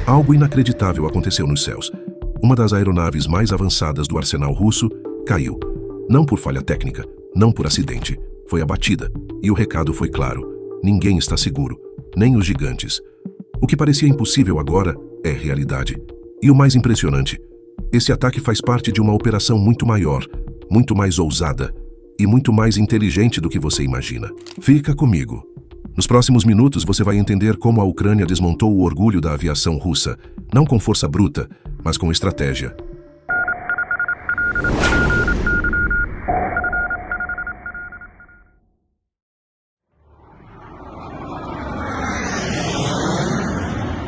Algo inacreditável aconteceu nos céus. Uma das aeronaves mais avançadas do arsenal russo caiu. Não por falha técnica, não por acidente. Foi abatida. E o recado foi claro. Ninguém está seguro, nem os gigantes. O que parecia impossível agora é realidade. E o mais impressionante, esse ataque faz parte de uma operação muito maior, muito mais ousada e muito mais inteligente do que você imagina. Fica comigo. Nos próximos minutos você vai entender como a Ucrânia desmontou o orgulho da aviação russa, não com força bruta, mas com estratégia.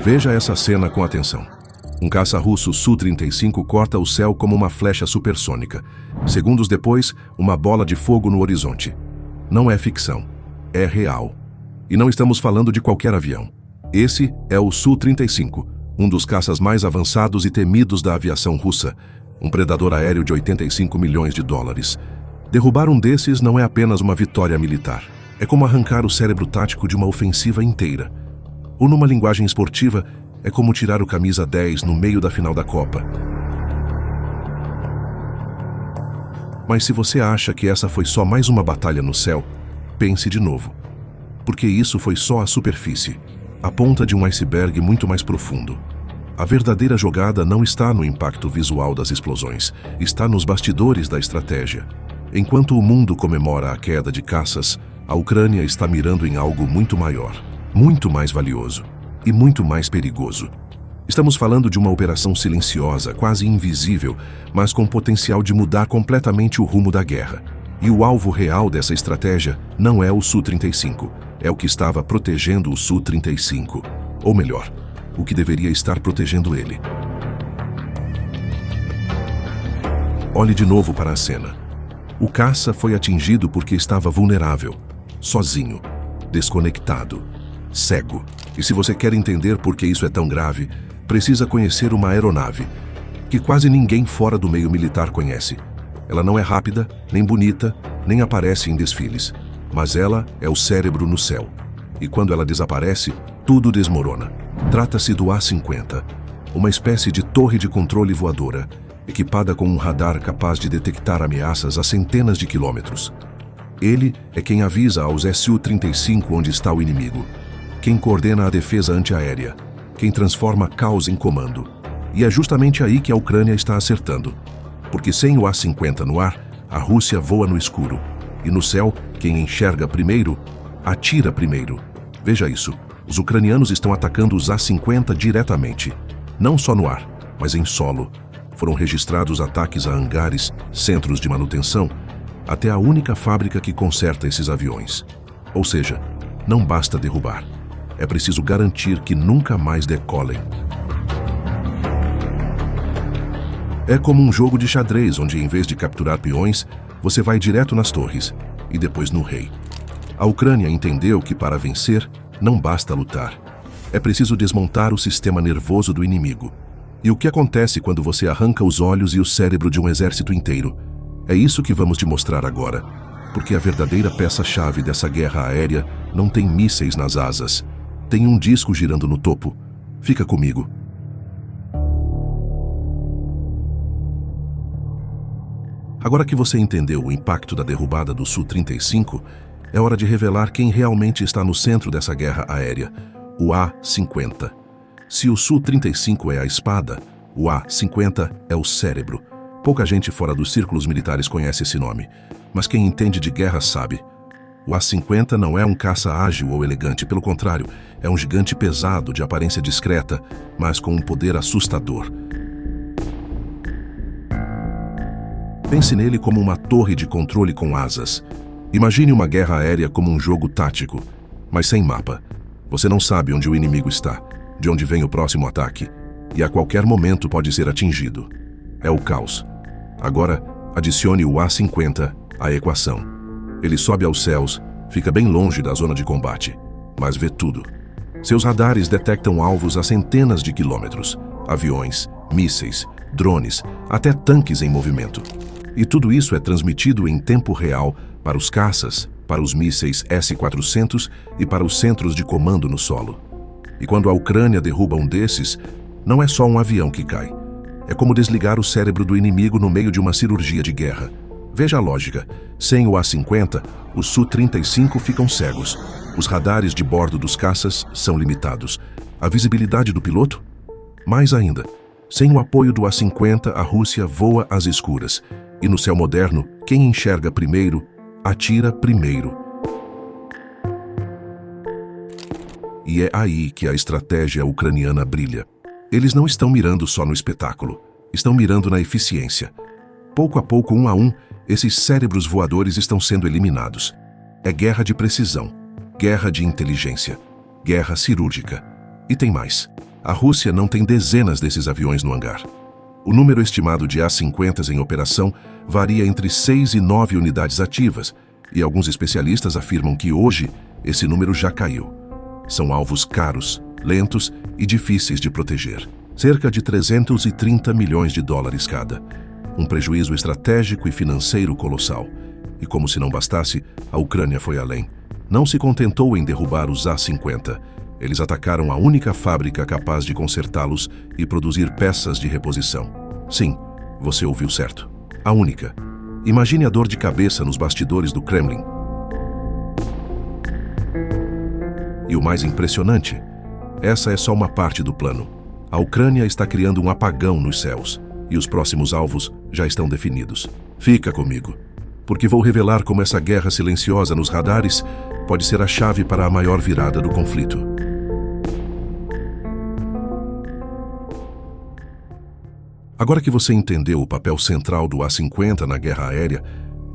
Veja essa cena com atenção. Um caça russo Su-35 corta o céu como uma flecha supersônica. Segundos depois, uma bola de fogo no horizonte. Não é ficção, é real. E não estamos falando de qualquer avião. Esse é o Su-35, um dos caças mais avançados e temidos da aviação russa, um predador aéreo de 85 milhões de dólares. Derrubar um desses não é apenas uma vitória militar. É como arrancar o cérebro tático de uma ofensiva inteira. Ou numa linguagem esportiva, é como tirar o camisa 10 no meio da final da Copa. Mas se você acha que essa foi só mais uma batalha no céu, pense de novo. Porque isso foi só a superfície, a ponta de um iceberg muito mais profundo. A verdadeira jogada não está no impacto visual das explosões, está nos bastidores da estratégia. Enquanto o mundo comemora a queda de caças, a Ucrânia está mirando em algo muito maior, muito mais valioso e muito mais perigoso. Estamos falando de uma operação silenciosa, quase invisível, mas com potencial de mudar completamente o rumo da guerra. E o alvo real dessa estratégia não é o Su-35, é o que estava protegendo o Su-35. Ou melhor, o que deveria estar protegendo ele. Olhe de novo para a cena. O caça foi atingido porque estava vulnerável, sozinho, desconectado, cego. E se você quer entender por que isso é tão grave, precisa conhecer uma aeronave que quase ninguém fora do meio militar conhece. Ela não é rápida, nem bonita, nem aparece em desfiles, mas ela é o cérebro no céu. E quando ela desaparece, tudo desmorona. Trata-se do A-50, uma espécie de torre de controle voadora, equipada com um radar capaz de detectar ameaças a centenas de quilômetros. Ele é quem avisa aos Su-35 onde está o inimigo, quem coordena a defesa antiaérea, quem transforma caos em comando. E é justamente aí que a Ucrânia está acertando. Porque sem o A-50 no ar, a Rússia voa no escuro. E no céu, quem enxerga primeiro, atira primeiro. Veja isso. Os ucranianos estão atacando os A-50 diretamente. Não só no ar, mas em solo. Foram registrados ataques a hangares, centros de manutenção, até a única fábrica que conserta esses aviões. Ou seja, não basta derrubar. É preciso garantir que nunca mais decolem. É como um jogo de xadrez, onde em vez de capturar peões, você vai direto nas torres e depois no rei. A Ucrânia entendeu que para vencer, não basta lutar. É preciso desmontar o sistema nervoso do inimigo. E o que acontece quando você arranca os olhos e o cérebro de um exército inteiro? É isso que vamos te mostrar agora. Porque a verdadeira peça-chave dessa guerra aérea não tem mísseis nas asas. Tem um disco girando no topo. Fica comigo. Agora que você entendeu o impacto da derrubada do Su-35, é hora de revelar quem realmente está no centro dessa guerra aérea, o A-50. Se o Su-35 é a espada, o A-50 é o cérebro. Pouca gente fora dos círculos militares conhece esse nome, mas quem entende de guerra sabe. O A-50 não é um caça ágil ou elegante, pelo contrário, é um gigante pesado, de aparência discreta, mas com um poder assustador. Pense nele como uma torre de controle com asas. Imagine uma guerra aérea como um jogo tático, mas sem mapa. Você não sabe onde o inimigo está, de onde vem o próximo ataque, e a qualquer momento pode ser atingido. É o caos. Agora, adicione o A-50 à equação. Ele sobe aos céus, fica bem longe da zona de combate, mas vê tudo. Seus radares detectam alvos a centenas de quilômetros, aviões, mísseis, drones, até tanques em movimento. E tudo isso é transmitido em tempo real para os caças, para os mísseis S-400 e para os centros de comando no solo. E quando a Ucrânia derruba um desses, Não é só um avião que cai. É como desligar o cérebro do inimigo no meio de uma cirurgia de guerra. Veja a lógica. Sem o A-50, os Su-35 ficam cegos. Os radares de bordo dos caças são limitados. A visibilidade do piloto? Mais ainda, sem o apoio do A-50, a Rússia voa às escuras. E no céu moderno, quem enxerga primeiro, atira primeiro. E é aí que a estratégia ucraniana brilha. Eles não estão mirando só no espetáculo, estão mirando na eficiência. Pouco a pouco, um a um, esses cérebros voadores estão sendo eliminados. É guerra de precisão, guerra de inteligência, guerra cirúrgica. E tem mais. A Rússia não tem dezenas desses aviões no hangar. O número estimado de A-50s em operação varia entre 6 e 9 unidades ativas, e alguns especialistas afirmam que hoje esse número já caiu. São alvos caros, lentos e difíceis de proteger. Cerca de 330 milhões de dólares cada. Um prejuízo estratégico e financeiro colossal. E como se não bastasse, a Ucrânia foi além. Não se contentou em derrubar os A-50. Eles atacaram a única fábrica capaz de consertá-los e produzir peças de reposição. Sim, você ouviu certo. A única. Imagine a dor de cabeça nos bastidores do Kremlin. E o mais impressionante, essa é só uma parte do plano. A Ucrânia está criando um apagão nos céus, e os próximos alvos já estão definidos. Fica comigo, porque vou revelar como essa guerra silenciosa nos radares pode ser a chave para a maior virada do conflito. Agora que você entendeu o papel central do A-50 na guerra aérea,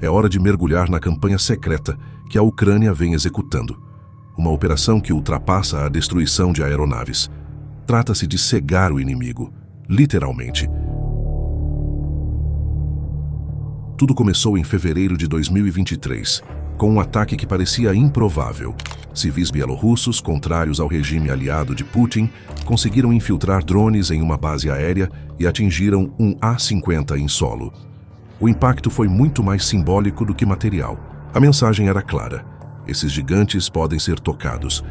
é hora de mergulhar na campanha secreta que a Ucrânia vem executando. Uma operação que ultrapassa a destruição de aeronaves. Trata-se de cegar o inimigo, literalmente. Tudo começou em fevereiro de 2023, com um ataque que parecia improvável. Civis bielorrussos, contrários ao regime aliado de Putin, conseguiram infiltrar drones em uma base aérea e atingiram um A-50 em solo. O impacto foi muito mais simbólico do que material. A mensagem era clara. Esses gigantes podem ser tocados.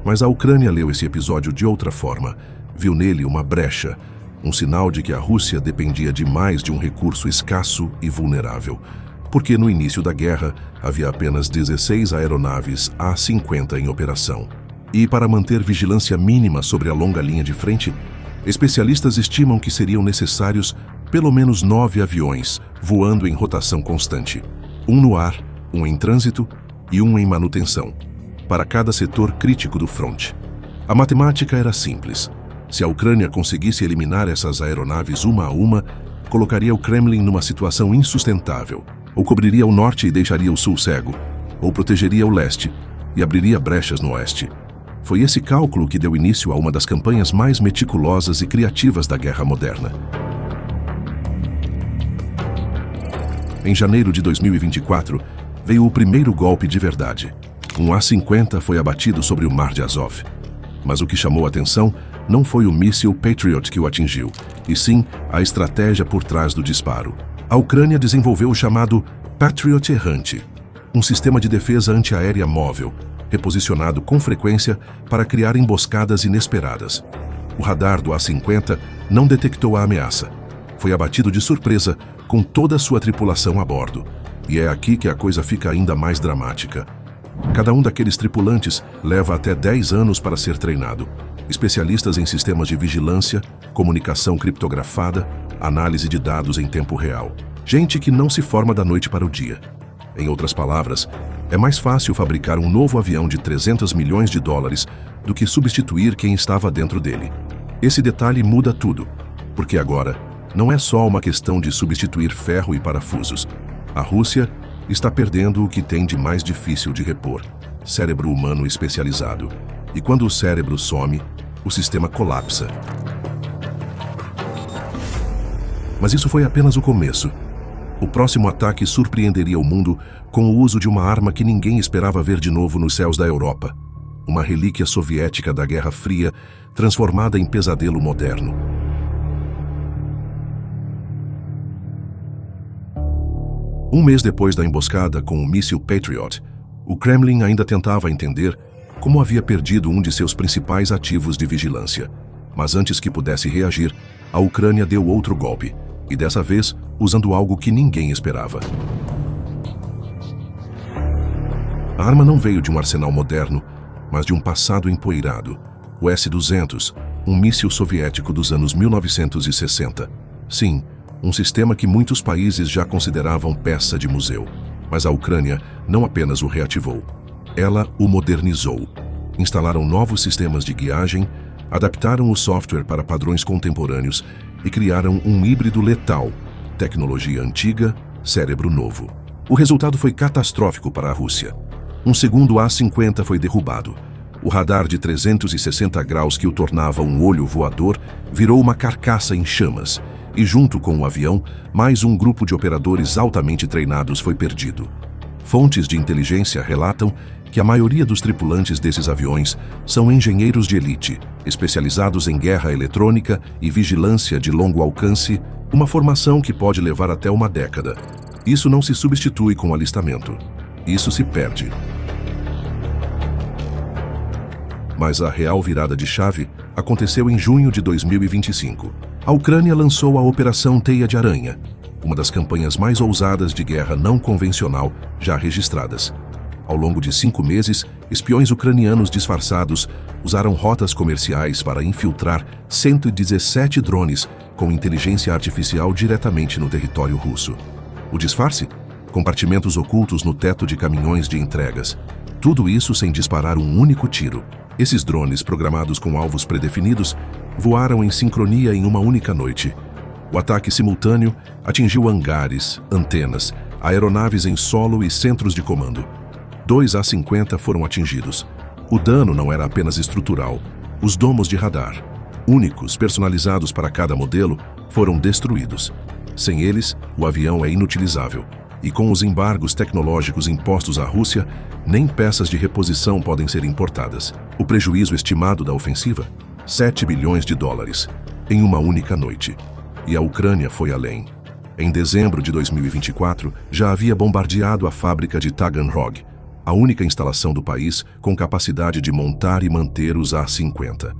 Mas a Ucrânia leu esse episódio de outra forma. Viu nele uma brecha, um sinal de que a Rússia dependia demais de um recurso escasso e vulnerável. Porque no início da guerra havia apenas 16 aeronaves A-50 em operação. E para manter vigilância mínima sobre a longa linha de frente, especialistas estimam que seriam necessários pelo menos 9 aviões voando em rotação constante. Um no ar, um em trânsito e um em manutenção, para cada setor crítico do fronte. A matemática era simples. Se a Ucrânia conseguisse eliminar essas aeronaves uma a uma, colocaria o Kremlin numa situação insustentável. Ou cobriria o norte e deixaria o sul cego, ou protegeria o leste e abriria brechas no oeste. Foi esse cálculo que deu início a uma das campanhas mais meticulosas e criativas da guerra moderna. Em janeiro de 2024, veio o primeiro golpe de verdade. Um A-50 foi abatido sobre o Mar de Azov. Mas o que chamou a atenção não foi o míssil Patriot que o atingiu, e sim a estratégia por trás do disparo. A Ucrânia desenvolveu o chamado Patriot Errante, um sistema de defesa antiaérea móvel, reposicionado com frequência para criar emboscadas inesperadas. O radar do A-50 não detectou a ameaça. Foi abatido de surpresa, com toda a sua tripulação a bordo. E é aqui que a coisa fica ainda mais dramática. Cada um daqueles tripulantes leva até 10 anos para ser treinado. Especialistas em sistemas de vigilância, comunicação criptografada, análise de dados em tempo real. Gente que não se forma da noite para o dia. Em outras palavras, é mais fácil fabricar um novo avião de 300 milhões de dólares do que substituir quem estava dentro dele. Esse detalhe muda tudo, porque agora não é só uma questão de substituir ferro e parafusos. A Rússia está perdendo o que tem de mais difícil de repor: cérebro humano especializado. E quando o cérebro some, o sistema colapsa. Mas isso foi apenas o começo. O próximo ataque surpreenderia o mundo com o uso de uma arma que ninguém esperava ver de novo nos céus da Europa. Uma relíquia soviética da Guerra Fria, transformada em pesadelo moderno. Um mês depois da emboscada com o míssil Patriot, o Kremlin ainda tentava entender como havia perdido um de seus principais ativos de vigilância. Mas antes que pudesse reagir, a Ucrânia deu outro golpe, e dessa vez usando algo que ninguém esperava. A arma não veio de um arsenal moderno, mas de um passado empoeirado, o S-200, um míssil soviético dos anos 1960. Sim, um sistema que muitos países já consideravam peça de museu. Mas a Ucrânia não apenas o reativou, ela o modernizou. Instalaram novos sistemas de guiagem, adaptaram o software para padrões contemporâneos e criaram um híbrido letal, tecnologia antiga, cérebro novo. O resultado foi catastrófico para a Rússia. Um segundo A-50 foi derrubado. O radar de 360 graus que o tornava um olho voador virou uma carcaça em chamas, e junto com o avião, mais um grupo de operadores altamente treinados foi perdido. Fontes de inteligência relatam que a maioria dos tripulantes desses aviões são engenheiros de elite, especializados em guerra eletrônica e vigilância de longo alcance, uma formação que pode levar até uma década. Isso não se substitui com alistamento. Isso se perde. Mas a real virada de chave aconteceu em junho de 2025. A Ucrânia lançou a Operação Teia de Aranha, uma das campanhas mais ousadas de guerra não convencional já registradas. Ao longo de 5 meses, espiões ucranianos disfarçados usaram rotas comerciais para infiltrar 117 drones com inteligência artificial diretamente no território russo. O disfarce? Compartimentos ocultos no teto de caminhões de entregas. Tudo isso sem disparar um único tiro. Esses drones, programados com alvos predefinidos, voaram em sincronia em uma única noite. O ataque simultâneo atingiu hangares, antenas, aeronaves em solo e centros de comando. 2 A-50 foram atingidos. O dano não era apenas estrutural. Os domos de radar, únicos, personalizados para cada modelo, foram destruídos. Sem eles, o avião é inutilizável. E com os embargos tecnológicos impostos à Rússia, nem peças de reposição podem ser importadas. O prejuízo estimado da ofensiva? 7 bilhões de dólares, em uma única noite. E a Ucrânia foi além. Em dezembro de 2024, já havia bombardeado a fábrica de Taganrog, a única instalação do país com capacidade de montar e manter os A-50.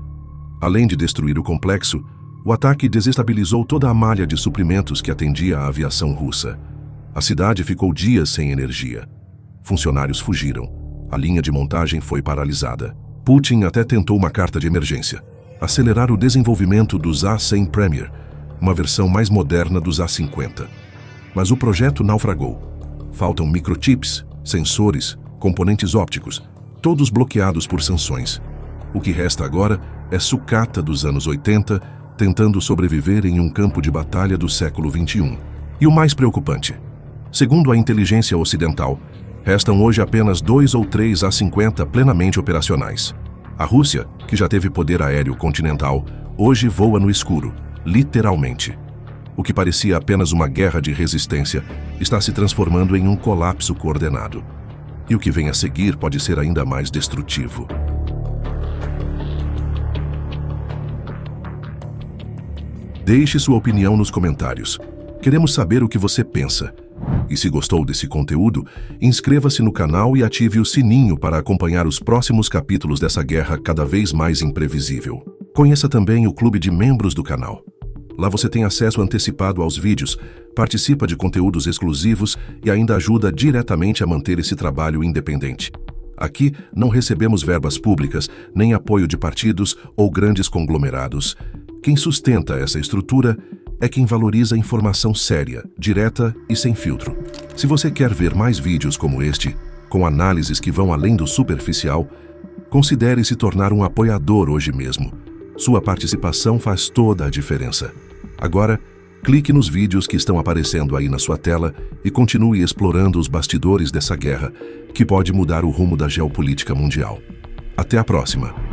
Além de destruir o complexo, o ataque desestabilizou toda a malha de suprimentos que atendia à aviação russa. A cidade ficou dias sem energia. Funcionários fugiram. A linha de montagem foi paralisada. Putin até tentou uma carta de emergência: acelerar o desenvolvimento dos A-100 Premier, uma versão mais moderna dos A-50. Mas o projeto naufragou. Faltam microchips, sensores, componentes ópticos, todos bloqueados por sanções. O que resta agora é sucata dos anos 80, tentando sobreviver em um campo de batalha do século XXI. E o mais preocupante: segundo a inteligência ocidental, restam hoje apenas 2 ou 3 A-50 plenamente operacionais. A Rússia, que já teve poder aéreo continental, hoje voa no escuro, literalmente. O que parecia apenas uma guerra de resistência está se transformando em um colapso coordenado. E o que vem a seguir pode ser ainda mais destrutivo. Deixe sua opinião nos comentários. Queremos saber o que você pensa. E se gostou desse conteúdo, inscreva-se no canal e ative o sininho para acompanhar os próximos capítulos dessa guerra cada vez mais imprevisível. Conheça também o clube de membros do canal. Lá você tem acesso antecipado aos vídeos, participa de conteúdos exclusivos e ainda ajuda diretamente a manter esse trabalho independente. Aqui não recebemos verbas públicas, nem apoio de partidos ou grandes conglomerados. Quem sustenta essa estrutura é quem valoriza a informação séria, direta e sem filtro. Se você quer ver mais vídeos como este, com análises que vão além do superficial, considere se tornar um apoiador hoje mesmo. Sua participação faz toda a diferença. Agora, clique nos vídeos que estão aparecendo aí na sua tela e continue explorando os bastidores dessa guerra, que pode mudar o rumo da geopolítica mundial. Até a próxima!